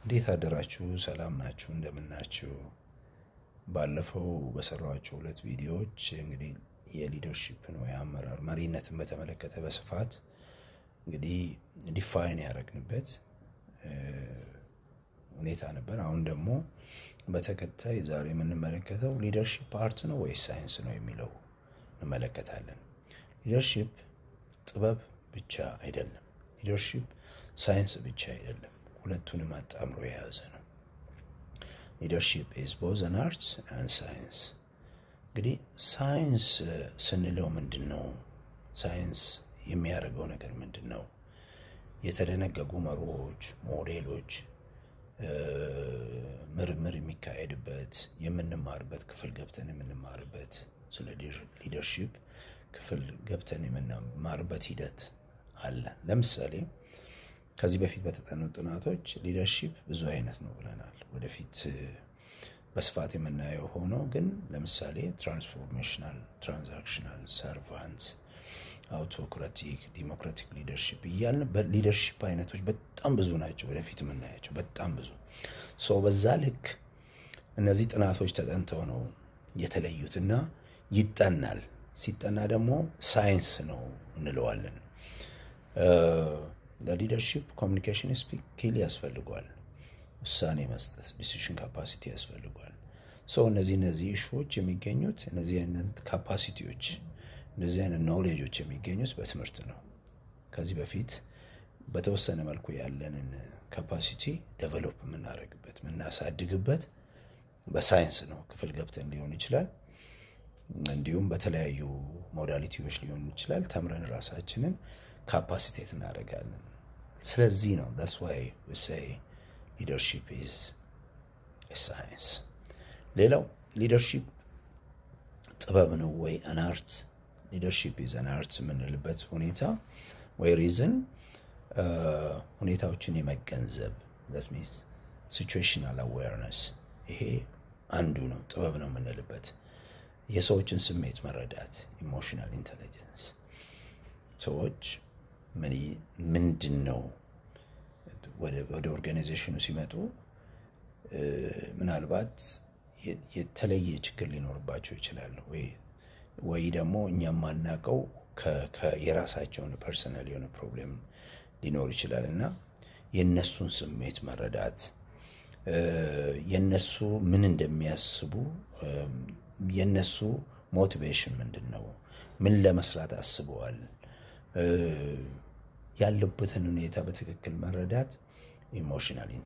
እንዴት አደራችሁ? ሰላም ናችሁ? እንደምናችሁ? ባለፈው በሰራኋቸው 2 ቪዲዮዎች እንግዲህ የሊደርሺፕን ወይ አመራር መሪነትን በተመለከተ በስፋት እንግዲህ ዲፋይን ያደረግንበት ሁኔታ ነበር። አሁን ደግሞ በተከታይ ዛሬ የምንመለከተው ሊደርሺፕ አርት ነው ወይስ ሳይንስ ነው የሚለው እንመለከታለን። ሊደርሺፕ ጥበብ ብቻ አይደለም። ሊደርሺፕ ሳይንስ ብቻ አይደለም። ሁለቱንም አጣምሮ የያዘ ነው። ሊደርሺፕ ኢዝ ቦዝ አን አርት አንድ ሳይንስ። እንግዲህ ሳይንስ ስንለው ምንድን ነው? ሳይንስ የሚያደርገው ነገር ምንድን ነው? የተደነገጉ መርሆች፣ ሞዴሎች፣ ምርምር የሚካሄድበት የምንማርበት ክፍል ገብተን የምንማርበት ስለ ሊደርሺፕ ክፍል ገብተን የምንማርበት ሂደት አለ። ለምሳሌ ከዚህ በፊት በተጠኑ ጥናቶች ሊደርሺፕ ብዙ አይነት ነው ብለናል። ወደፊት በስፋት የምናየው ሆኖ ግን ለምሳሌ ትራንስፎርሜሽናል፣ ትራንዛክሽናል፣ ሰርቫንት፣ አውቶክራቲክ፣ ዲሞክራቲክ ሊደርሺፕ እያልን በሊደርሺፕ አይነቶች በጣም ብዙ ናቸው። ወደፊት የምናያቸው በጣም ብዙ በዛ ልክ እነዚህ ጥናቶች ተጠንተው ነው የተለዩትና ይጠናል። ሲጠና ደግሞ ሳይንስ ነው እንለዋለን። ለሊደርሺፕ ኮሚኒኬሽን ስኪል ያስፈልጓል። ውሳኔ መስጠት ዲሲሽን ካፓሲቲ ያስፈልጓል። እነዚህ ኢሹዎች የሚገኙት እነዚህ አይነት ካፓሲቲዎች እንደዚህ አይነት ኖሌጆች የሚገኙት በትምህርት ነው። ከዚህ በፊት በተወሰነ መልኩ ያለንን ካፓሲቲ ዴቨሎፕ የምናደርግበት የምናሳድግበት በሳይንስ ነው። ክፍል ገብተን ሊሆን ይችላል፣ እንዲሁም በተለያዩ ሞዳሊቲዎች ሊሆን ይችላል። ተምረን ራሳችንን ካፓሲቴት እናደርጋለን። ስለዚህ ነው that's why we say leadership is a science። ሌላው ሊደርሺፕ ጥበብ ነው ወይ an art? ሊደርሺፕ is an art የምንልበት ሁኔታ ወይ ሪዝን ሁኔታዎችን የመገንዘብ that means situational awareness ይሄ አንዱ ነው፣ ጥበብ ነው የምንልበት። የሰዎችን ስሜት መረዳት ኢሞሽናል ኢንተለጀንስ። ሰዎች ምንድን ነው ወደ ኦርጋናይዜሽኑ ሲመጡ ምናልባት የተለየ ችግር ሊኖርባቸው ይችላል ወይ ደግሞ እኛም ማናውቀው የራሳቸውን ፐርሰናል የሆነ ፕሮብሌም ሊኖር ይችላል እና የነሱን ስሜት መረዳት፣ የነሱ ምን እንደሚያስቡ፣ የነሱ ሞቲቬሽን ምንድን ነው፣ ምን ለመስራት አስበዋል፣ ያለበትን ሁኔታ በትክክል መረዳት ኢሞሽናል